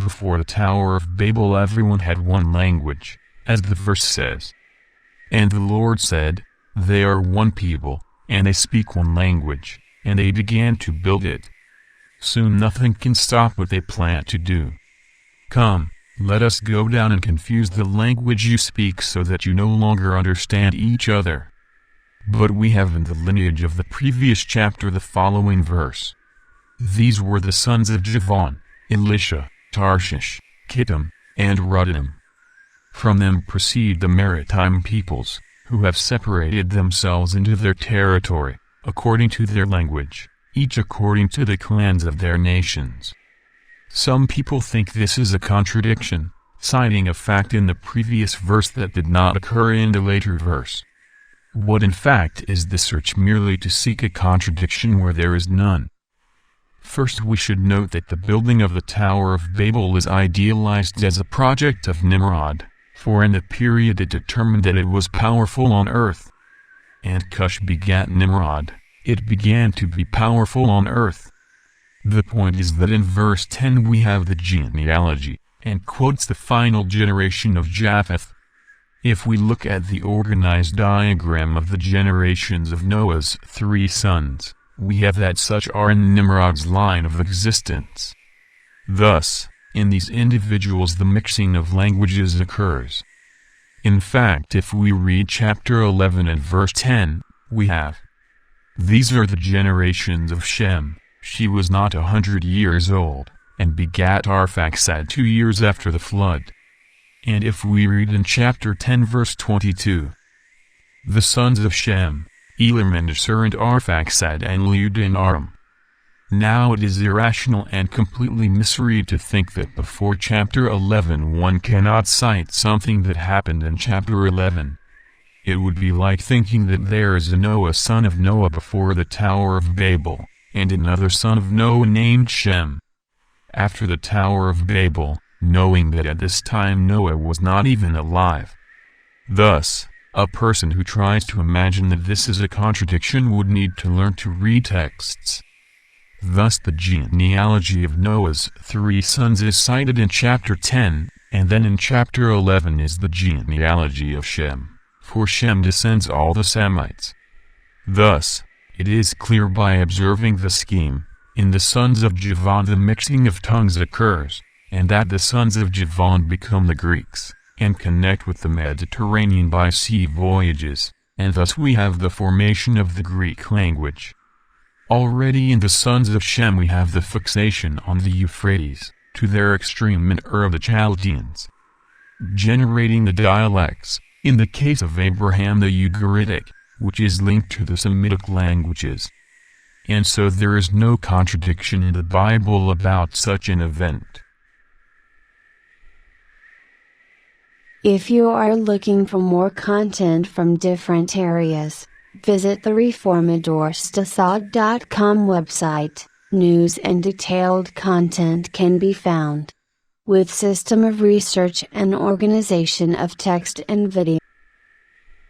before the Tower of Babel everyone had one language, as the verse says. And the Lord said, "They are one people, and they speak one language," and they began to build it. Soon nothing can stop what they plan to do. Come, let us go down and confuse the language you speak so that you no longer understand each other. But we have in the lineage of the previous chapter the following verse. These were the sons of Javan, Elishah, Tarshish, Kittim, and Rodanim. From them proceed the maritime peoples, who have separated themselves into their territory, according to their language, each according to the clans of their nations. Some people think this is a contradiction, citing a fact in the previous verse that did not occur in the later verse. What in fact is the search merely to seek a contradiction where there is none? First we should note that the building of the Tower of Babel is idealized as a project of Nimrod, for in the period it determined that it was powerful on earth. And Cush begat Nimrod, it began to be powerful on earth. The point is that in verse 10 we have the genealogy, and quotes the final generation of Japheth. If we look at the organized diagram of the generations of Noah's 3 sons, we have that such are in Nimrod's line of existence. Thus, in these individuals the mixing of languages occurs. In fact, if we read chapter 11 and verse 10, we have, "These are the generations of Shem. She was not 100 years old, and begat Arphaxad 2 years after the flood." And if we read in chapter 10 verse 22, "The sons of Shem, Elam and Asshur and Arphaxad and Lud and Aram." Now it is irrational and completely misread to think that before chapter 11 one cannot cite something that happened in chapter 11. It would be like thinking that there is a Noah son of Noah before the Tower of Babel, and another son of Noah named Shem after the Tower of Babel, knowing that at this time Noah was not even alive. Thus, a person who tries to imagine that this is a contradiction would need to learn to read texts. Thus the genealogy of Noah's 3 sons is cited in chapter 10, and then in chapter 11 is the genealogy of Shem, for Shem descends all the Semites. Thus, it is clear by observing the scheme, in the sons of Javan the mixing of tongues occurs, and that the sons of Javan become the Greeks, and connect with the Mediterranean by sea voyages, and thus we have the formation of the Greek language. Already in the sons of Shem we have the fixation on the Euphrates, to their extreme in Ur of the Chaldeans, generating the dialects, in the case of Abraham the Ugaritic, which is linked to the Semitic languages. And so there is no contradiction in the Bible about such an event. If you are looking for more content from different areas, visit the reformadorstad.com website. News and detailed content can be found with system of research and organization of text and video.